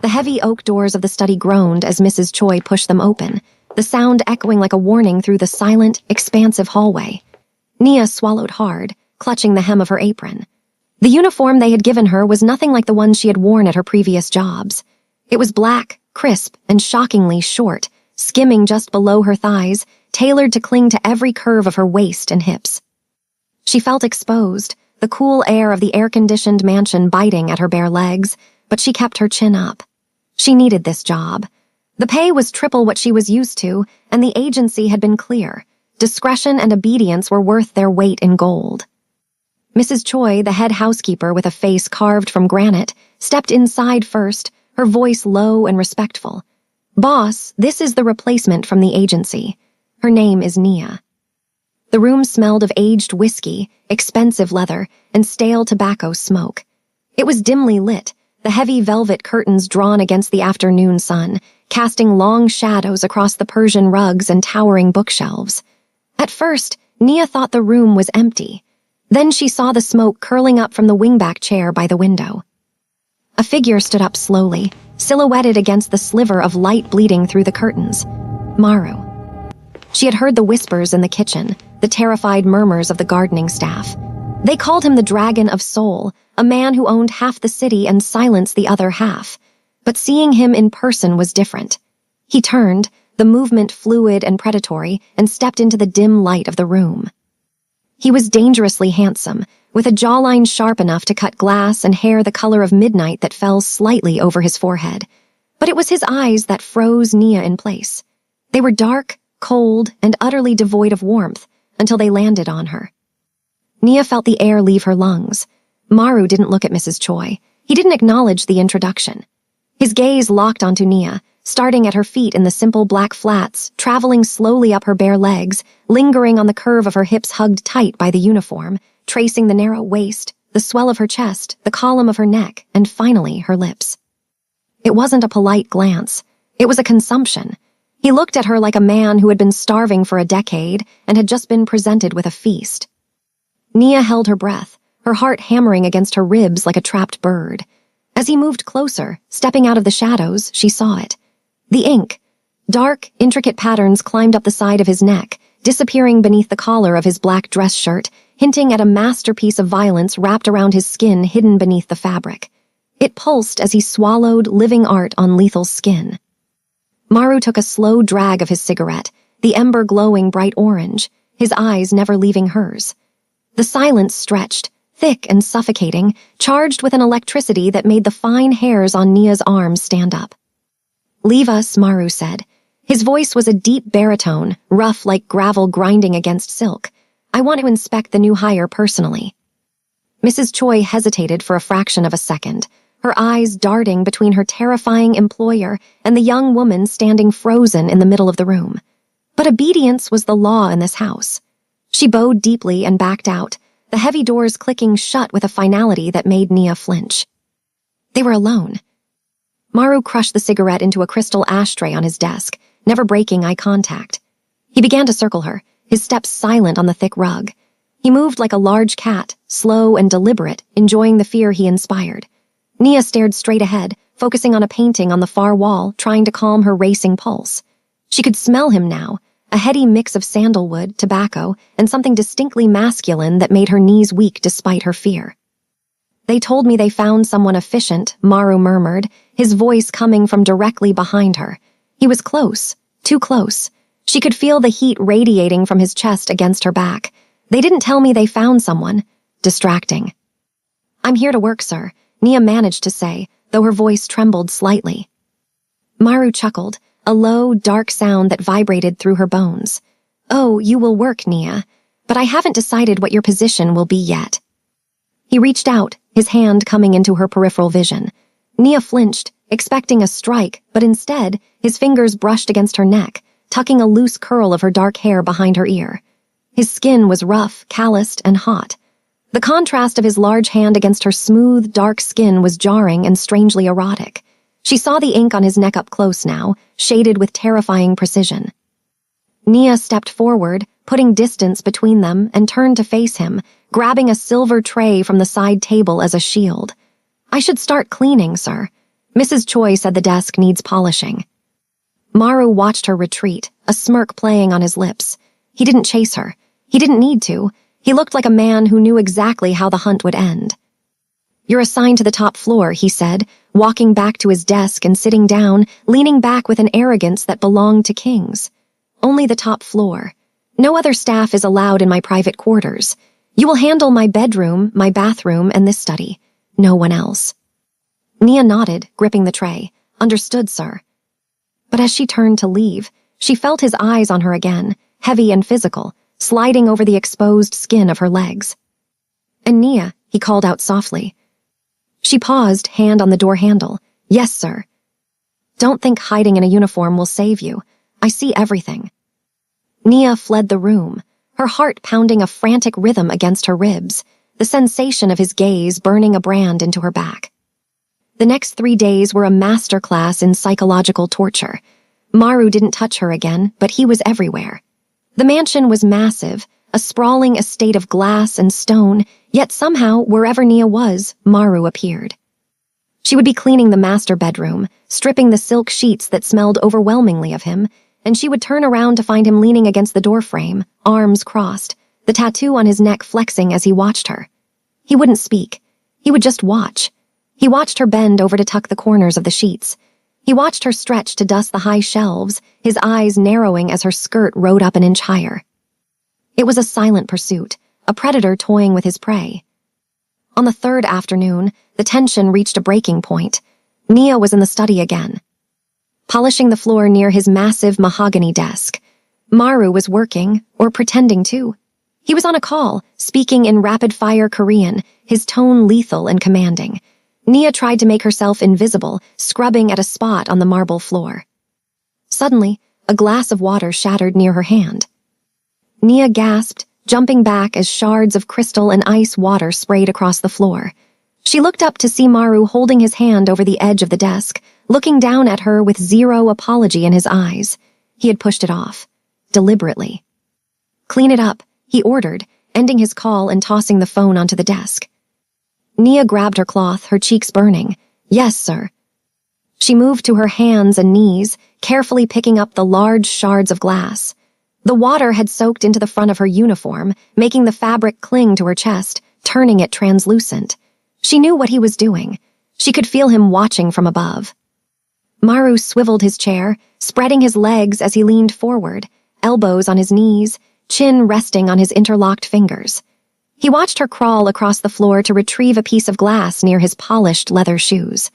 The heavy oak doors of the study groaned as Mrs. Choi pushed them open, the sound echoing like a warning through the silent, expansive hallway. Nia swallowed hard, clutching the hem of her apron. The uniform they had given her was nothing like the one she had worn at her previous jobs. It was black, crisp, and shockingly short, skimming just below her thighs, tailored to cling to every curve of her waist and hips. She felt exposed, the cool air of the air-conditioned mansion biting at her bare legs, but she kept her chin up. She needed this job. The pay was triple what she was used to, and the agency had been clear. Discretion and obedience were worth their weight in gold. Mrs. Choi, the head housekeeper with a face carved from granite, stepped inside first, her voice low and respectful. "Boss, this is the replacement from the agency. Her name is Nia." The room smelled of aged whiskey, expensive leather, and stale tobacco smoke. It was dimly lit, the heavy velvet curtains drawn against the afternoon sun, casting long shadows across the Persian rugs and towering bookshelves. At first, Nia thought the room was empty. Then she saw the smoke curling up from the wingback chair by the window. A figure stood up slowly, silhouetted against the sliver of light bleeding through the curtains. Maru. She had heard the whispers in the kitchen, the terrified murmurs of the gardening staff. They called him the Dragon of Soul, a man who owned half the city and silenced the other half. But seeing him in person was different. He turned, the movement fluid and predatory, and stepped into the dim light of the room. He was dangerously handsome, with a jawline sharp enough to cut glass and hair the color of midnight that fell slightly over his forehead. But it was his eyes that froze Nia in place. They were dark, cold, and utterly devoid of warmth until they landed on her. Nia felt the air leave her lungs. Maru didn't look at Mrs. Choi. He didn't acknowledge the introduction. His gaze locked onto Nia, starting at her feet in the simple black flats, traveling slowly up her bare legs, lingering on the curve of her hips hugged tight by the uniform, tracing the narrow waist, the swell of her chest, the column of her neck, and finally her lips. It wasn't a polite glance. It was a consumption. He looked at her like a man who had been starving for a decade and had just been presented with a feast. Nia held her breath, her heart hammering against her ribs like a trapped bird. As he moved closer, stepping out of the shadows, she saw it. The ink. Dark, intricate patterns climbed up the side of his neck, disappearing beneath the collar of his black dress shirt, hinting at a masterpiece of violence wrapped around his skin hidden beneath the fabric. It pulsed as he swallowed living art on lethal skin. Maru took a slow drag of his cigarette, the ember glowing bright orange, his eyes never leaving hers. The silence stretched, thick and suffocating, charged with an electricity that made the fine hairs on Nia's arms stand up. "Leave us," Maru said. His voice was a deep baritone, rough like gravel grinding against silk. "I want to inspect the new hire personally." Mrs. Choi hesitated for a fraction of a second, her eyes darting between her terrifying employer and the young woman standing frozen in the middle of the room. But obedience was the law in this house. She bowed deeply and backed out, the heavy doors clicking shut with a finality that made Nia flinch. They were alone. Maru crushed the cigarette into a crystal ashtray on his desk, never breaking eye contact. He began to circle her, his steps silent on the thick rug. He moved like a large cat, slow and deliberate, enjoying the fear he inspired. Nia stared straight ahead, focusing on a painting on the far wall, trying to calm her racing pulse. She could smell him now, a heady mix of sandalwood, tobacco, and something distinctly masculine that made her knees weak despite her fear. "They told me they found someone efficient," Maru murmured, his voice coming from directly behind her. He was close, too close. She could feel the heat radiating from his chest against her back. "They didn't tell me they found someone." Distracting. "I'm here to work, sir," Nia managed to say, though her voice trembled slightly. Maru chuckled, a low, dark sound that vibrated through her bones. "Oh, you will work, Nia, but I haven't decided what your position will be yet." He reached out, his hand coming into her peripheral vision. Nia flinched, expecting a strike, but instead, his fingers brushed against her neck, tucking a loose curl of her dark hair behind her ear. His skin was rough, calloused, and hot. The contrast of his large hand against her smooth, dark skin was jarring and strangely erotic. She saw the ink on his neck up close now, shaded with terrifying precision. Nia stepped forward, putting distance between them, and turned to face him, grabbing a silver tray from the side table as a shield. "I should start cleaning, sir." Mrs. Choi said the desk needs polishing. Maru watched her retreat, a smirk playing on his lips. He didn't chase her. He didn't need to. He looked like a man who knew exactly how the hunt would end. "You're assigned to the top floor," he said, walking back to his desk and sitting down, leaning back with an arrogance that belonged to kings. "Only the top floor. No other staff is allowed in my private quarters. You will handle my bedroom, my bathroom, and this study. No one else." Nia nodded, gripping the tray. "Understood, sir." But as she turned to leave, she felt his eyes on her again, heavy and physical, sliding over the exposed skin of her legs. "And Nia," he called out softly. She paused, hand on the door handle. "Yes, sir." "Don't think hiding in a uniform will save you. I see everything." Nia fled the room, her heart pounding a frantic rhythm against her ribs, the sensation of his gaze burning a brand into her back. The next 3 days were a masterclass in psychological torture. Maru didn't touch her again, but he was everywhere. The mansion was massive, a sprawling estate of glass and stone, yet somehow, wherever Nia was, Maru appeared. She would be cleaning the master bedroom, stripping the silk sheets that smelled overwhelmingly of him, and she would turn around to find him leaning against the doorframe, arms crossed, the tattoo on his neck flexing as he watched her. He wouldn't speak. He would just watch. He watched her bend over to tuck the corners of the sheets. He watched her stretch to dust the high shelves, his eyes narrowing as her skirt rode up an inch higher. It was a silent pursuit, a predator toying with his prey. On the third afternoon, the tension reached a breaking point. Nia was in the study again, polishing the floor near his massive mahogany desk. Maru was working, or pretending to. He was on a call, speaking in rapid-fire Korean, his tone lethal and commanding. Nia tried to make herself invisible, scrubbing at a spot on the marble floor. Suddenly, a glass of water shattered near her hand. Nia gasped, jumping back as shards of crystal and ice water sprayed across the floor. She looked up to see Maru holding his hand over the edge of the desk, looking down at her with zero apology in his eyes. He had pushed it off, deliberately. "Clean it up," he ordered, ending his call and tossing the phone onto the desk. Nia grabbed her cloth, her cheeks burning. "Yes, sir." She moved to her hands and knees, carefully picking up the large shards of glass. The water had soaked into the front of her uniform, making the fabric cling to her chest, turning it translucent. She knew what he was doing. She could feel him watching from above. Maru swiveled his chair, spreading his legs as he leaned forward, elbows on his knees, chin resting on his interlocked fingers. He watched her crawl across the floor to retrieve a piece of glass near his polished leather shoes.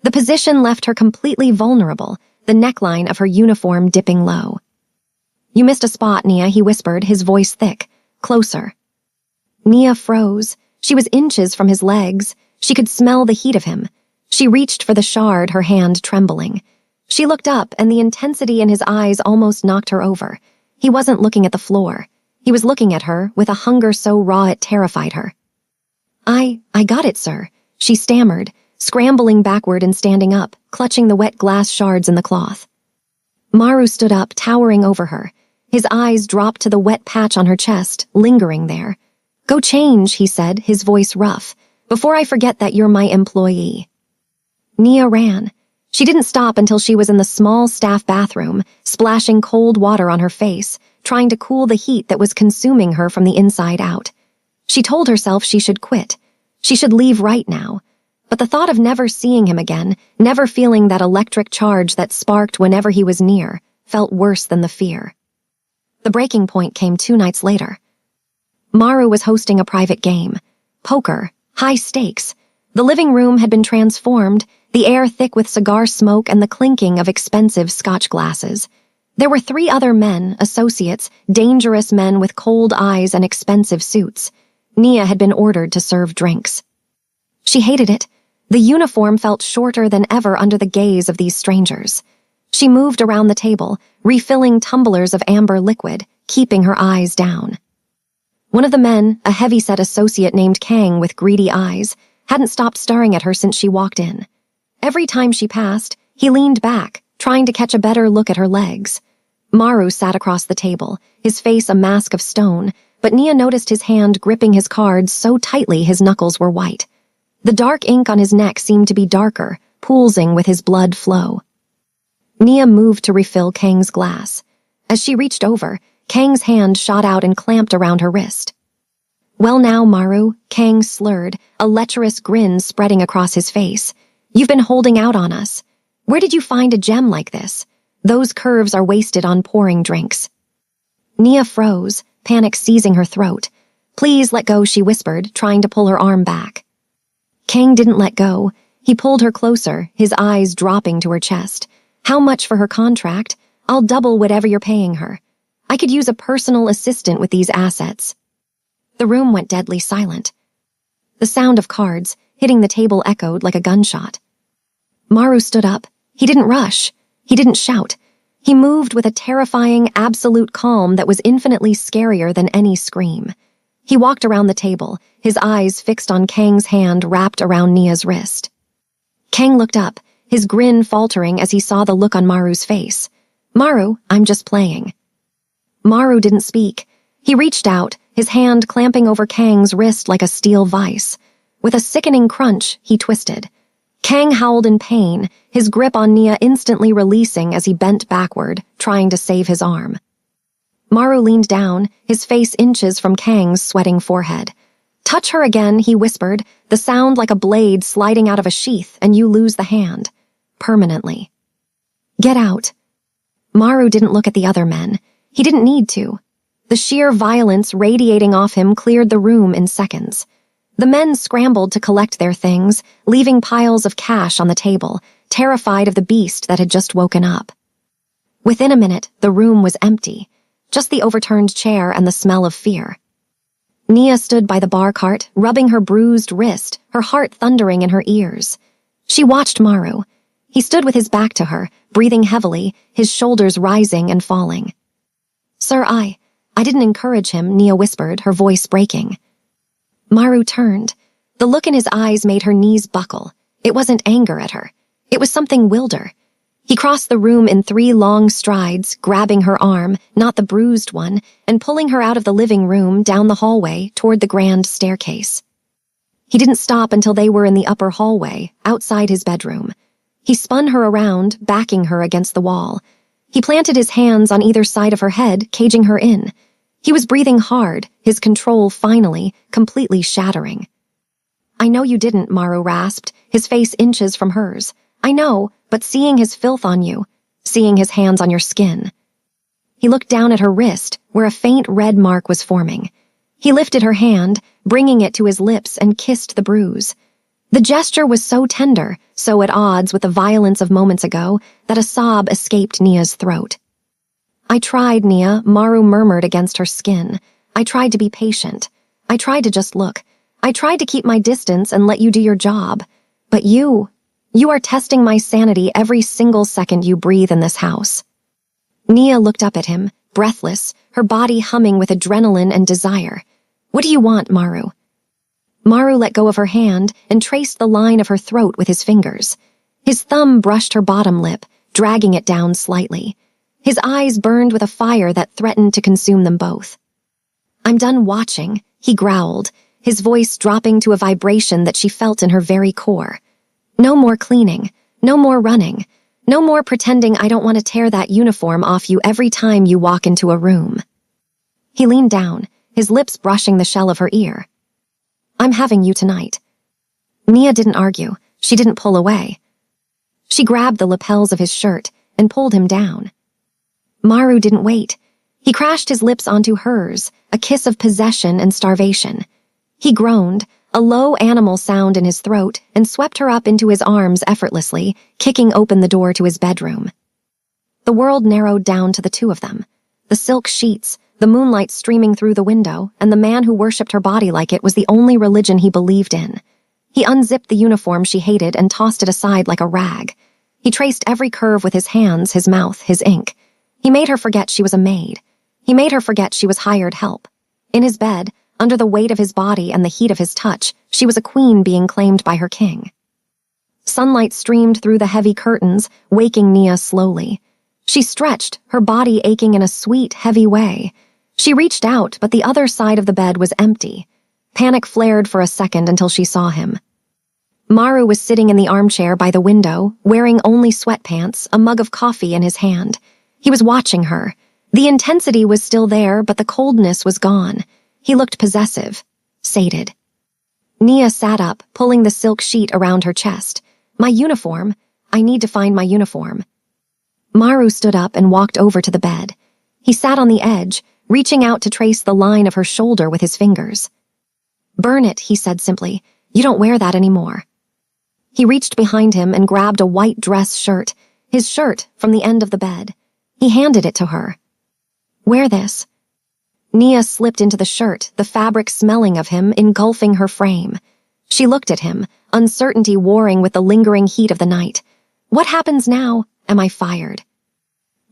The position left her completely vulnerable, the neckline of her uniform dipping low. "You missed a spot, Nia," he whispered, his voice thick. "Closer." Nia froze. She was inches from his legs. She could smell the heat of him. She reached for the shard, her hand trembling. She looked up, and the intensity in his eyes almost knocked her over. He wasn't looking at the floor. He was looking at her, with a hunger so raw it terrified her. I got it, sir," she stammered, scrambling backward and standing up, clutching the wet glass shards in the cloth. Maru stood up, towering over her. His eyes dropped to the wet patch on her chest, lingering there. "Go change," he said, his voice rough, "before I forget that you're my employee." Nia ran. She didn't stop until she was in the small staff bathroom, splashing cold water on her face, trying to cool the heat that was consuming her from the inside out. She told herself she should quit. She should leave right now. But the thought of never seeing him again, never feeling that electric charge that sparked whenever he was near, felt worse than the fear. The breaking point came 2 nights later. Maru was hosting a private game. Poker, high stakes. The living room had been transformed, the air thick with cigar smoke and the clinking of expensive scotch glasses. There were 3 other men, associates, dangerous men with cold eyes and expensive suits. Nia had been ordered to serve drinks. She hated it. The uniform felt shorter than ever under the gaze of these strangers. She moved around the table, refilling tumblers of amber liquid, keeping her eyes down. One of the men, a heavy-set associate named Kang with greedy eyes, hadn't stopped staring at her since she walked in. Every time she passed, he leaned back, trying to catch a better look at her legs. Maru sat across the table, his face a mask of stone, but Nia noticed his hand gripping his cards so tightly his knuckles were white. The dark ink on his neck seemed to be darker, pulsing with his blood flow. Nia moved to refill Kang's glass. As she reached over, Kang's hand shot out and clamped around her wrist. "Well now, Maru," Kang slurred, a lecherous grin spreading across his face. "You've been holding out on us. Where did you find a gem like this? Those curves are wasted on pouring drinks." Nia froze, panic seizing her throat. "Please let go," she whispered, trying to pull her arm back. Kang didn't let go. He pulled her closer, his eyes dropping to her chest. "How much for her contract? I'll double whatever you're paying her. I could use a personal assistant with these assets." The room went deadly silent. The sound of cards hitting the table echoed like a gunshot. Maru stood up. He didn't rush. He didn't shout. He moved with a terrifying, absolute calm that was infinitely scarier than any scream. He walked around the table, his eyes fixed on Kang's hand wrapped around Nia's wrist. Kang looked up, his grin faltering as he saw the look on Maru's face. "Maru, I'm just playing." Maru didn't speak. He reached out, his hand clamping over Kang's wrist like a steel vice. With a sickening crunch, he twisted. Kang howled in pain, his grip on Nia instantly releasing as he bent backward, trying to save his arm. Maru leaned down, his face inches from Kang's sweating forehead. "Touch her again," he whispered, the sound like a blade sliding out of a sheath, and you lose the hand. Permanently. "Get out." Maru didn't look at the other men. He didn't need to. The sheer violence radiating off him cleared the room in seconds. The men scrambled to collect their things, leaving piles of cash on the table, terrified of the beast that had just woken up. Within a minute, the room was empty, just the overturned chair and the smell of fear. Nia stood by the bar cart, rubbing her bruised wrist, her heart thundering in her ears. She watched Maru. He stood with his back to her, breathing heavily, his shoulders rising and falling. "Sir, I didn't encourage him," Nia whispered, her voice breaking. Maru turned. The look in his eyes made her knees buckle. It wasn't anger at her. It was something wilder. He crossed the room in 3 long strides, grabbing her arm, not the bruised one, and pulling her out of the living room down the hallway toward the grand staircase. He didn't stop until they were in the upper hallway, outside his bedroom. He spun her around, backing her against the wall. He planted his hands on either side of her head, caging her in. He was breathing hard, his control finally, completely shattering. "I know you didn't," Maru rasped, his face inches from hers. "I know, but seeing his filth on you, seeing his hands on your skin." He looked down at her wrist, where a faint red mark was forming. He lifted her hand, bringing it to his lips and kissed the bruise. The gesture was so tender, so at odds with the violence of moments ago, that a sob escaped Nia's throat. "I tried, Nia," Maru murmured against her skin. "I tried to be patient. I tried to just look. I tried to keep my distance and let you do your job. But you are testing my sanity every single second you breathe in this house." Nia looked up at him, breathless, her body humming with adrenaline and desire. "What do you want, Maru?" Maru let go of her hand and traced the line of her throat with his fingers. His thumb brushed her bottom lip, dragging it down slightly. His eyes burned with a fire that threatened to consume them both. "I'm done watching," he growled, his voice dropping to a vibration that she felt in her very core. "No more cleaning, no more running, no more pretending I don't want to tear that uniform off you every time you walk into a room." He leaned down, his lips brushing the shell of her ear. "I'm having you tonight." Nia didn't argue. She didn't pull away. She grabbed the lapels of his shirt and pulled him down. Maru didn't wait. He crashed his lips onto hers, a kiss of possession and starvation. He groaned, a low animal sound in his throat, and swept her up into his arms effortlessly, kicking open the door to his bedroom. The world narrowed down to the two of them. The silk sheets, the moonlight streaming through the window, and the man who worshipped her body like it was the only religion he believed in. He unzipped the uniform she hated and tossed it aside like a rag. He traced every curve with his hands, his mouth, his ink. He made her forget she was a maid. He made her forget she was hired help. In his bed, under the weight of his body and the heat of his touch, she was a queen being claimed by her king. Sunlight streamed through the heavy curtains, waking Nia slowly. She stretched, her body aching in a sweet, heavy way. She reached out, but the other side of the bed was empty. Panic flared for a second until she saw him. Maru was sitting in the armchair by the window, wearing only sweatpants, a mug of coffee in his hand. He was watching her. The intensity was still there, but the coldness was gone. He looked possessive, sated. Nia sat up, pulling the silk sheet around her chest. My uniform. I need to find my uniform. Maru stood up and walked over to the bed. He sat on the edge, reaching out to trace the line of her shoulder with his fingers. Burn it, he said simply. You don't wear that anymore. He reached behind him and grabbed a white dress shirt, his shirt, from the end of the bed. He handed it to her. Wear this. Nia slipped into the shirt, the fabric smelling of him, engulfing her frame. She looked at him, uncertainty warring with the lingering heat of the night. What happens now? Am I fired?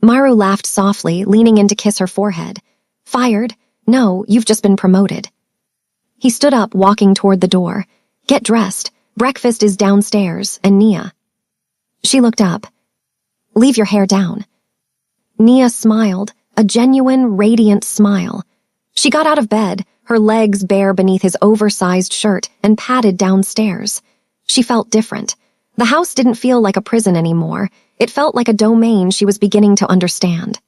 Maru laughed softly, leaning in to kiss her forehead. Fired? No, you've just been promoted. He stood up, walking toward the door. Get dressed. Breakfast is downstairs, and Nia. She looked up. Leave your hair down. Nia smiled, a genuine, radiant smile. She got out of bed, her legs bare beneath his oversized shirt, and padded downstairs. She felt different. The house didn't feel like a prison anymore. It felt like a domain she was beginning to understand.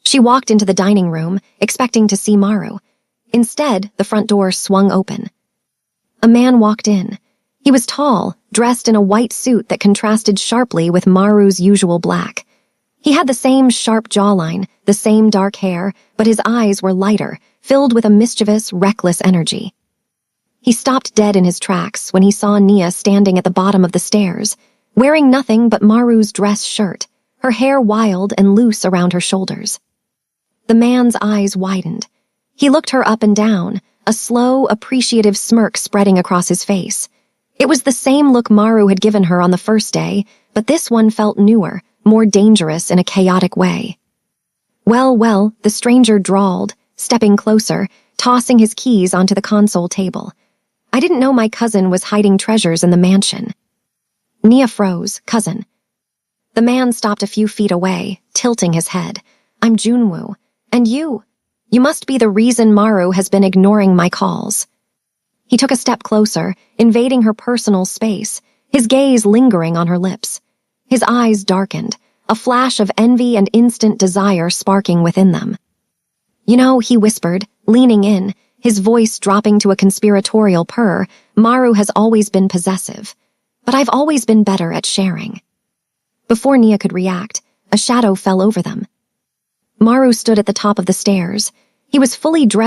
She walked into the dining room, expecting to see Maru. Instead, the front door swung open. A man walked in. He was tall, dressed in a white suit that contrasted sharply with Maru's usual black. He had the same sharp jawline, the same dark hair, but his eyes were lighter, filled with a mischievous, reckless energy. He stopped dead in his tracks when he saw Nia standing at the bottom of the stairs, wearing nothing but Maru's dress shirt, her hair wild and loose around her shoulders. The man's eyes widened. He looked her up and down, a slow, appreciative smirk spreading across his face. It was the same look Maru had given her on the first day, but this one felt newer, more dangerous in a chaotic way. Well, the stranger drawled, stepping closer, tossing his keys onto the console table. I didn't know my cousin was hiding treasures in the mansion. Nia froze. Cousin. The man stopped a few feet away, tilting his head. I'm Jun Wu. And you? You must be the reason Maru has been ignoring my calls. He took a step closer, invading her personal space, his gaze lingering on her lips. His eyes darkened, a flash of envy and instant desire sparking within them. You know, he whispered, leaning in, his voice dropping to a conspiratorial purr, Maru has always been possessive, but I've always been better at sharing. Before Nia could react, a shadow fell over them. Maru stood at the top of the stairs. He was fully dressed